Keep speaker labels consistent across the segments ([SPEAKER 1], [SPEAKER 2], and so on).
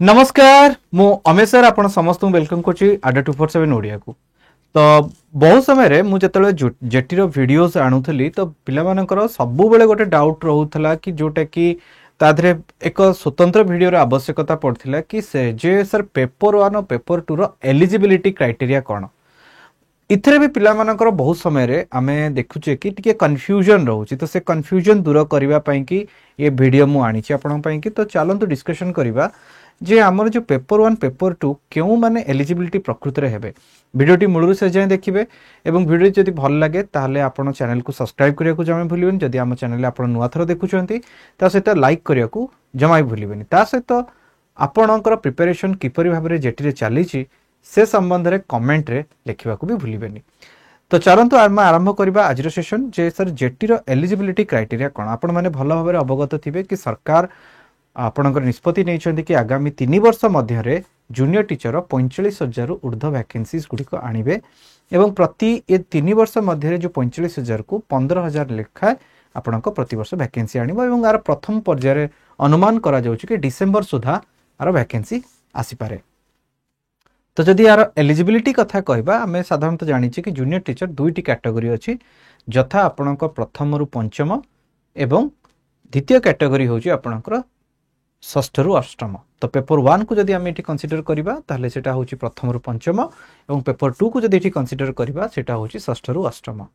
[SPEAKER 1] नमस्कार मु अमेश सर आपण समस्त वेलकम करछि आडा 247 ओडिया को। तो बहुत समय रे मु जतले जेटी रो वीडियोस आणुथली तो पिला मानकर सबु बेले गोटे डाउट रहउथला कि जोटा कि ताधरे एक स्वतंत्र वीडियो रो आवश्यकता पड़थिला कि से जे सर पेपर 1 और पेपर 2 रो एलिजिबिलिटी क्राइटेरिया कोन। इथरे भी पिला मानकर बहुत समय रे आमे देखुचे कि टिके कंफ्यूजन रहउची तो से कंफ्यूजन दूर करबा पई कि ये वीडियो मु आनिछि आपण पई कि तो चलंतु डिस्कशन करबा जे आमर जो पेपर 1 पेपर 2 क्यों माने एलिजिबिलिटी प्रकृत रे हेबे। वीडियोटी मूलरू से जाय देखिबे एवं वीडियो जदि भल लागे ताहले आपण चैनल को सब्सक्राइब करिया को जमे भूलिबेन। जदि आम चैनल आपण नुवा थरो देखुचंती ता सहित लाइक करिया को जमाई भूलिबेन। ता सहित आपणकर प्रिपरेशन किपरि भाबरे जेटी रे चलीची से संबंध रे कमेंट रे लिखिबा को भी भूलिबेनी। तो चलंतु आरंभ करबा आज सेशन जे सर जेटी रो एलिजिबिलिटी क्राइटेरिया कोन। आपण माने भल भाबरे अवगत थिबे कि सरकार आपणकर निष्पत्ति नहीं कि आगामी 3 वर्ष मध्य जूनियर टीचर 45,000 रु ऊर्ध्व वैकेंसीज गुड़िक आणवे एवं प्रति ये 3 वर्ष मध्य जो 45,000 को 15,000 लेखा आपण प्रति वर्ष वैकेंसी आणव एवं यार प्रथम पर्यायर अनुमान करा जाउछि कि डिसेंबर सुधा यार वैकेंसी आसी पारे। तो जदि यार एलिजिबिलिटी कथा कहबा आमे साधारणतः जानिछि कि जूनियर टीचर दुईटी कैटेगरी अछि जथा आपणक प्रथम रु पंचम एवं द्वितीय कैटेगरी होछि आपणकर षष्ठ रु अष्टम। तो पेपर 1 को जदि आम ये कंसीडर करिबा ताहले सेटा होछि प्रथम रु पंचम एवं पेपर 2 को जदि ये कंसीडर करिबा सेटा होछि षष्ठ रु अष्टम।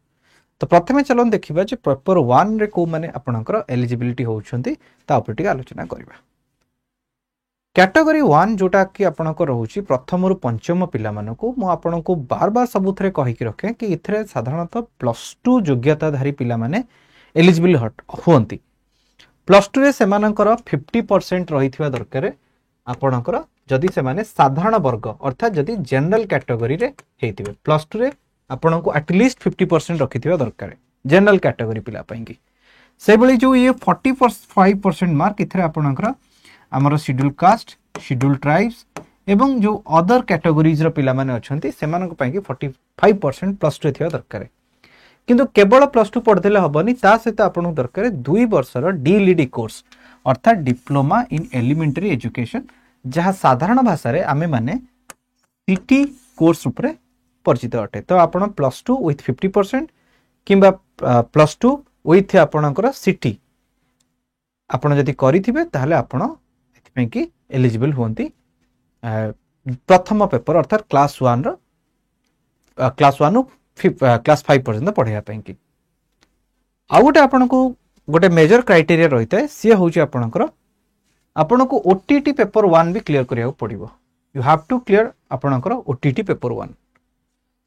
[SPEAKER 1] तो प्रथमे चलन देखिबा जे पेपर 1 रे को माने आपणकर एलिजिबिलिटी होउछंती ता ऊपर टिक आलोचना करिबा। कैटेगरी 1 जोटा कि आपणकर रहउछि प्रथम रु पंचम पिला मानको मु आपनको बार बार सबुथरे कहि कि रखे कि इथरे साधारणतः +2 योग्यताधारी पिला माने एलिजिबल होंती। +2 रे सेमानकर 50% रहिथिबा दरकार आपणकर जदि सेमाने साधारण वर्ग अर्थात जदि जनरल कैटेगरी रे हेतिबे +2 रे आपनको एटलीस्ट 50% रखिथिबा दरकार जनरल कैटेगरी पिला पइकी। से बळी जो ये 45% मार्क इथरे आपणकर हमर शेड्यूल कास्ट शेड्यूल ट्राइब्स एवं जो अदर कैटेगरीज रो पिला माने अछंती सेमानक पइकी 45% +2 थिबा दरकार। किंतु केवल +2 पढ़देले हबनी ता सहित आपन दरकार 2 वर्षर डीएलईडी कोर्स अर्थात डिप्लोमा इन एलिमेंटरी एजुकेशन जहाँ साधारण भाषा रे आमे माने सीटी कोर्स उपरे परिचित अटे। तो आपन +2 विथ 50% किंबा +2 विथ आपनकर सीटी आपन जदि करिथिबे ताहले आपन एथिपे कि एलिजिबल होंती प्रथम पेपर अर्थात क्लास 1 रो क्लास 1 क्लास 5 पर्यंत पढ़ाया कि आउ गोटे आपन को गोटे मेजर क्राइटेरिया रही है सी हूँ आपन को ओटीटी पेपर 1 भी क्लियर करिया पड़िबो। यू हैव टू क्लियर आपनकर ओटीटी पेपर 1।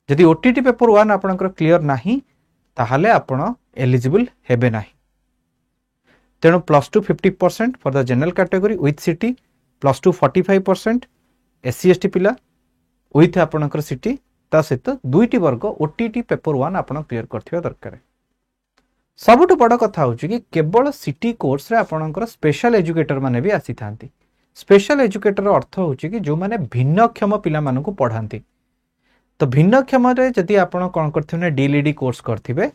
[SPEAKER 1] जदि ओटीटी पेपर 1 आपनकर क्लियर नाही ताहाले आपन एलिजिबल हेबे नाही। तेणु +2 50% for the general category with city +2 45% SC ST पिला विथ आपनकर सिटी ता सहित दुईटी वर्ग ओटीटी पेपर 1 आपण क्लियर करथिबा दरकार। सबुठ बड़ कथा होची कि केवल सिटी कोर्स रे आपणकर स्पेशल एजुकेटर माने भी आसी थांती। स्पेशल एजुकेटर अर्थ होची कि जो माने भिन्नक्षम पिला मानकु पढांती। तो भिन्नक्षम रे जदि आपण कोन करथिबे डीएलईडी कोर्स करथिबे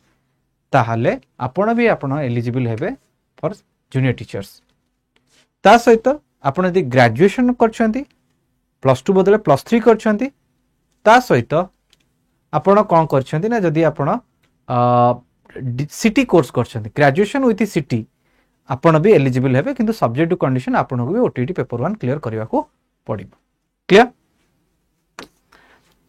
[SPEAKER 1] ताहाले आपण भी आपण एलिजिबल हेबे फॉर जूनियर टीचर्स। ता सहित आपण यदि ग्रेजुएशन करछंती +2 बदले +3 करछंती ता सहित आपण कौन करछंती ना जदि आपण सिटी कोर्स करछंती ग्रेजुएशन विथ सिटी आपण भी एलिजिबल हेबे किंतु सब्जेक्ट टू कंडीशन आपण को भी ओटीटी पेपर 1 क्लियर करबा को पड़िबो। क्लियर।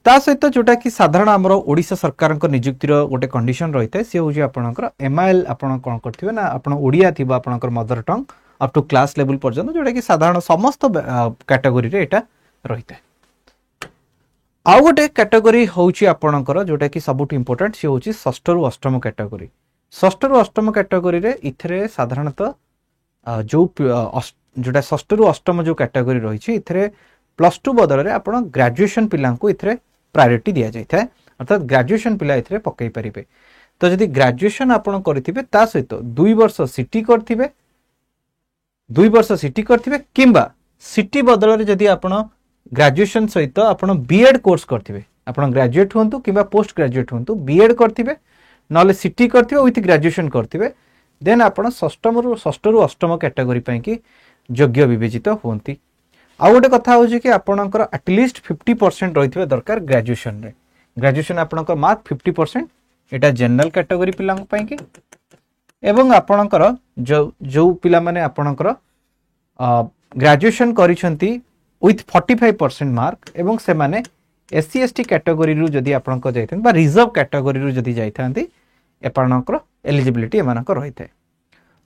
[SPEAKER 1] ता सहित जोटा कि साधारण हमर ओडिसा सरकार को नियुक्ति रो गोटे कंडीशन रहिते से होजी आपणकर एमआईएल आपण कोन करथिबे ना आपण ओडिया थिबा आपणकर mother tongue up to class level पर्यंत जोटा कि साधारण समस्त कैटेगरी रे एटा रहिते। आउ गोटे कैटेगरी होची आपणकर जोटा कि सबुठ इंपोर्टेंट सी होची षष्ठ रु अष्टम कैटेगरी। षष्ठ रु अष्टम कैटेगरी रे इथरे साधारणतः जो जोटा षष्ठ रु अष्टम जो कैटेगरी रही इथरे +2 बदल रे आपण ग्रेजुएशन पिला को इथरे प्रायोरिटी दिया जाय थाए अर्थात ग्रेजुएशन पिला इथरे पकई परिबे। तो जदि ग्रेजुएशन आपण करथिबे ता सहित 2 वर्ष सिटी करथिबे 2 वर्ष सिटी करथिबे किंबा सिटी बदल रे जदि आपण ग्रेजुएशन सहित आपण बीएड कोर्स करथिबे आपण ग्रेजुएट होंतु किंबा पोस्ट ग्रेजुएट होंतु बीएड करथिबे नले सिटी करथिबे विथ ग्रेजुएशन करथिबे देन आपण षष्ठ रु अष्टम कैटेगरी पई कि योग्य विवेचित होंती। आउ गोटे कथा हूँ कि आपणकर एटलिस्ट 50% रही दरकार ग्रेजुएशन रे ग्रेजुएशन आपणकर मार्क 50% एटा जनरल कैटेगरी पिला कि एवं आपणकर जो पिला माने आपणकर ग्रेजुएशन करिसेंती विथ 45% मार्क एवं से माने एससी एसटी कैटेगरी रु जदी आपणकर जाइथन बा रिजर्व कैटेगरी रु जदी जाइथांती आपणकर एलिजिबिलिटी एमानकर रहिथे।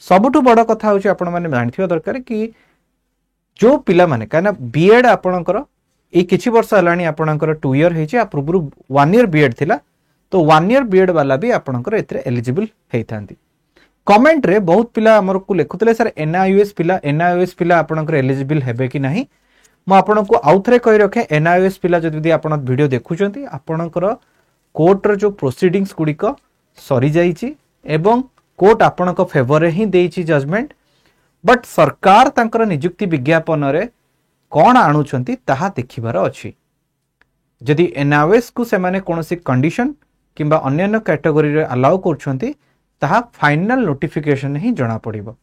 [SPEAKER 1] सबुठु बड़ कथा होची आपण माने जानिथिबा दरकार कि जो पिला माने काना बीएड आपणकर ए किछि वर्ष हलानी आपणकर 2 इयर हेची आ पूर्व 1 इयर बीएड थिला तो 1 इयर बीएड वाला भी आपणकर एतरे एलिजिबल हेइथांती। कमेंट रे बहुत पिला हमर को लेखुतले सर एनआईओएस पिला आपणकर एलिजिबल हेबे कि नाही म आपनको आउथरे कहि रखे एनआईओएस पिला जदि आपण वीडियो देखुचंती आपणकर कोर्ट रो जो प्रोसीडिंग्स गुडी को सरी जाईची एवं कोर्ट आपणक फेवर रे ही देईची जजमेंट बट सरकार तांकर नियुक्ति विज्ञापन रे कोन आणुचंती ताहा देखिबार अछि। जदि एनआईओएस को से माने कोनोसी कंडीशन किंबा अन्य कैटेगरी रे अलाउ करछंती ताहा फाइनल नोटिफिकेशन ही जना पड़िबो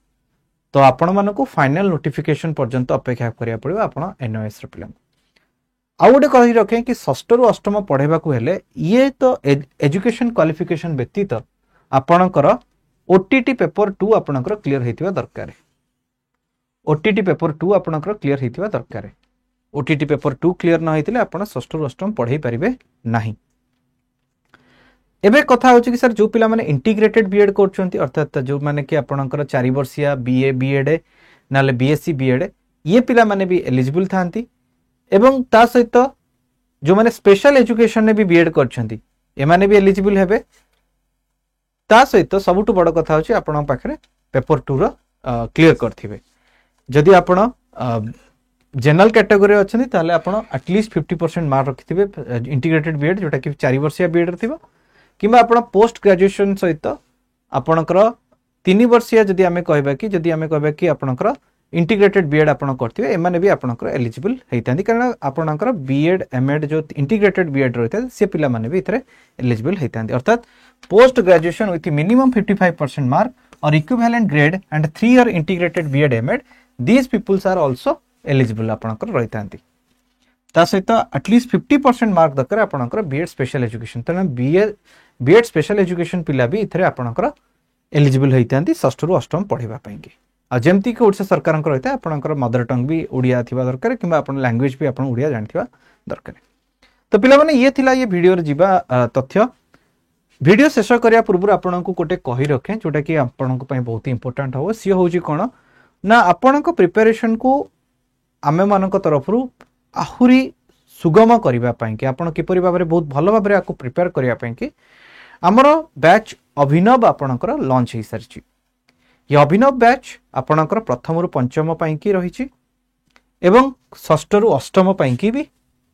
[SPEAKER 1] तो आपण मानको फाइनल नोटिफिकेशन पर्यंत अपेक्षा करिया पड़िबो आपण एनओएस रे पिला। आ गोटे कहि रखे कि षष्ठ रु अष्टम पढ़ेबा को हेले ये तो एजुकेशन क्वालिफिकेशन व्यतीत आपणकर ओटीटी पेपर 2 आपणकर क्लियर हेतिबा दरकार। ओटीटी पेपर 2 आपणकर क्लियर हेतिबा दरकार। ओटीटी पेपर 2 क्लियर न हेतिले आपण षष्ठ रु अष्टम पढ़ै परिबे नाही। एबे कथा होची कि सर जो पिला माने इंटीग्रेटेड बीएड करछंती अर्थात जो माने कि आपणकर 4 वर्षिया बीए बीएड नाले बीएससी बीएड ये पिला माने भी एलिजिबल थांती एवं ता सहित जो माने स्पेशल एजुकेशन ने भी बीएड करछंती ए माने भी एलिजिबल हेबे। ता सहित सबुठु बड़ कथा होची आपण पाखरे पेपर 2 रो क्लियर करथिबे। जदि आपण जनरल कैटेगरी अछंती ताले आपण एटलीस्ट 50% मार्क रखिथिबे इंटीग्रेटेड बीएड जोटा कि 4 वर्षिया बीएड रथिबो किंबा आपण पोस्ट ग्रेजुएशन सहित आपणकर 3 वर्षिया जदि आमे कहबा कि आपणकर इंटीग्रेटेड बीएड आपण करथिबे एमाने भी आपणकर एलिजिबल हेइतांती कारण आपणकर बीएड एमएड जो इंटीग्रेटेड बीएड रहते से पिला माने भी इथरे एलिजिबल हेइतांती अर्थात post graduation with minimum 55% mark और equivalent grade and 3 year integrated B Ed M Ed these peoples are also eligible आपणकर रहितांती। ता सहित एटलीस्ट 50% मार्क दरकार आपणकर बीएड स्पेशल एजुकेशन तने बीएड स्पेशल एजुकेशन पिला भी इथरे आपणकर एलिजिबल हेइतांती षष्ठ रु अष्टम पढ़िबा पई कि आ जेमती कि ओडिसा सरकार रहता आपणकर मदर टंग भी ओडिया थिबा दरकार किंबा आपण लैंग्वेज भी आपण ओडिया जानिथिबा दरकार। तो पिला माने ये थिला ये वीडियो रे जिबा तथ्य वीडियो शेष करिया पूर्व आपणको कोटे कहि रखे जोटा कि आपणको पई बहुत इंपोर्टेंट हो सी होची कोन ना आपणको प्रिपरेशन को आमे मानक तरफरु आहुरी सुगम करिबा पई कि आपण किपरि भाबरे बहुत भलो भाबरे आको प्रिपेयर करिया पई कि हमरो बैच अभिनव आपणकर लॉन्च हे सरची। ये अभिनव बैच आपणकर प्रथम रु पंचम पई कि रहिछि एवं षष्ठ रु अष्टम पई कि भी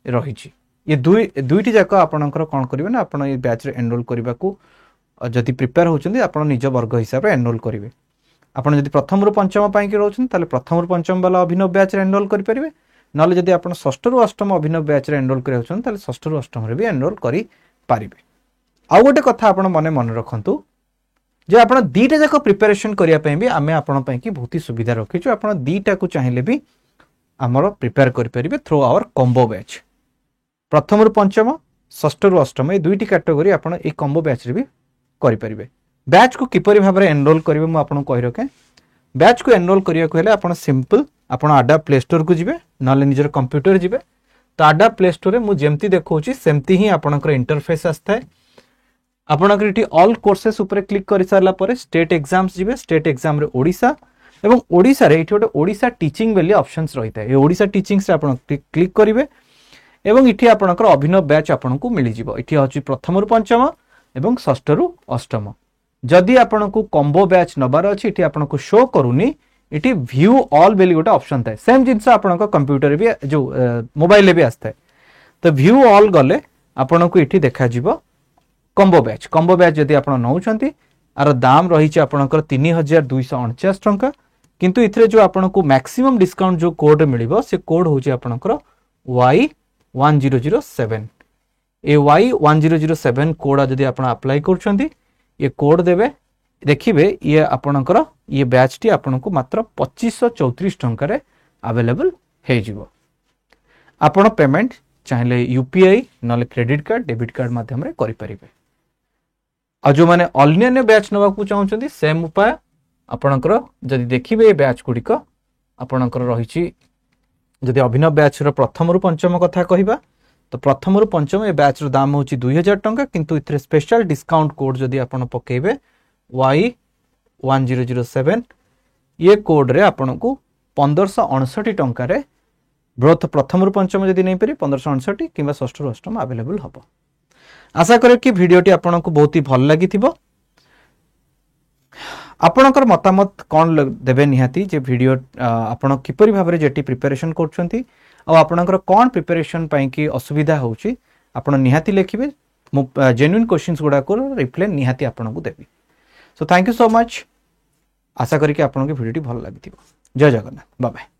[SPEAKER 1] रहिछि। ये दुईटी जाक आपणकर कोन करिवे ना आपण ये बैच रे एनरोल करबा को जदि प्रिपेयर होचंदी आपण निज वर्ग हिसाब रे एनरोल करिवे। आपण जदि प्रथम रु पंचम पई कि रहउछन ताले प्रथम रु पंचम वाला अभिनव बैच रे एनरोल करि परिवे नले जदि आपण षष्ठ रु अष्टम अभिनव बैच रे एनरोल करि होचन ताले षष्ठ रु अष्टम रे भी एनरोल करि पारिबे। आ गोटे कथा आपण मन रखंतु जे आपण दीटा जाक प्रिपरेशन करिया पई भी आमे आपण पई कि बहुत ही सुविधा रखिछु आपण दीटा को चाहिले भी हमरो प्रिपेयर करि परिबे थ्रू आवर कॉम्बो बैच। प्रथम रु पंचम षष्ठ रु अष्टम ए दुईटी कैटेगरी आपण ए कॉम्बो बैच रे भी करि परिबे। बैच को किपरि भाबरे एनरोल करिवे म आपण कहि रखे। बैच को एनरोल करिया को हेले आपण सिंपल आपण आडा प्ले स्टोर को जिवे नले निजर कंप्यूटर जिवे तो आडा प्ले स्टोर रे मु जेमती देखौची सेमती ही आपणकर इंटरफेस आस्थाय। आपणकर इठी ऑल कोर्सेस ऊपर क्लिक करि सारला परे स्टेट एग्जाम्स जिवे स्टेट एग्जाम रे ओडिसा एवं ओडिसा रे इठी ओडिसा टीचिंग बेली ऑप्शंस रहिता ए ओडिसा टीचिंग्स रे आपण क्लिक करिवे एवं इठी आपणकर अभिनव बैच आपणको मिलि जिवो। इठी अछि प्रथम रु पंचम एवं षष्ठ रु अष्टम। जदि आपणको कॉम्बो बैच नबार अछि इठी आपणको शो करूनी इठी व्यू ऑल बेली गोटे ऑप्शन थाए सेम जिंस आपणको कंप्यूटर भी जो मोबाइल रे भी आस्ताय तो व्यू ऑल गले आपणको इठी देखा जिवो कॉम्बो बैच जदि आपण नउछंती आर दाम रही छै आपणकर 3249 टंका किंतु इथरे जो आपणको मैक्सिमम डिस्काउंट जो कोड मिलिबो से कोड होछि आपणकर Y1007 ए Y1007 कोड जदि आपण अप्लाई करछंती ये कोड देबे देखिबे ये आपणकर ये बैच टी आपनको मात्र 2534 टंका रे अवेलेबल हे जिवो। आपण पेमेंट चाहे यूपीआई ना क्रेडिट कार्ड डेबिट कार्ड माध्यम करें। आ जो मैंने अन्य बैच नवाक चाहते सेम उपाय आपणकर जदि देखिए ये बैच गुड़िक आपणकर रही जदि अभिनव बैच प्रथम रु पंचम कथा कहवा तो प्रथम रु पंचम ये बैच दाम हूँ 2000 टंका किंतु इतने स्पेशल डिस्काउंट कोड जदि आपन पकेबे Y1007 ये कोड रे आपन को 1569 टंका रे ब्रोथ प्रथम रु पंचम जदि नहीं पारे 1569 कि षष्ठ रु अष्टम अवेलेबल हम। आशा करे कि वीडियोटी आपन को बहुत ही भल लगी थिबो। आपणकर मतामत कौन देवे निहाती जे वीडियो आपण किपरि भाबरे जेटी प्रिपरेशन करछंती आ आपणकर कौन प्रिपरेशन पई कि असुविधा होउची आपण निहाती लिखिबे। जेन्युइन क्वेश्चंस गुडा को रिप्लाई निहाती आपण को देबी। So thank you so much. आशा करी कि आपण के वीडियोटी भल लागिथिबो। जय जगन्नाथ। Bye bye.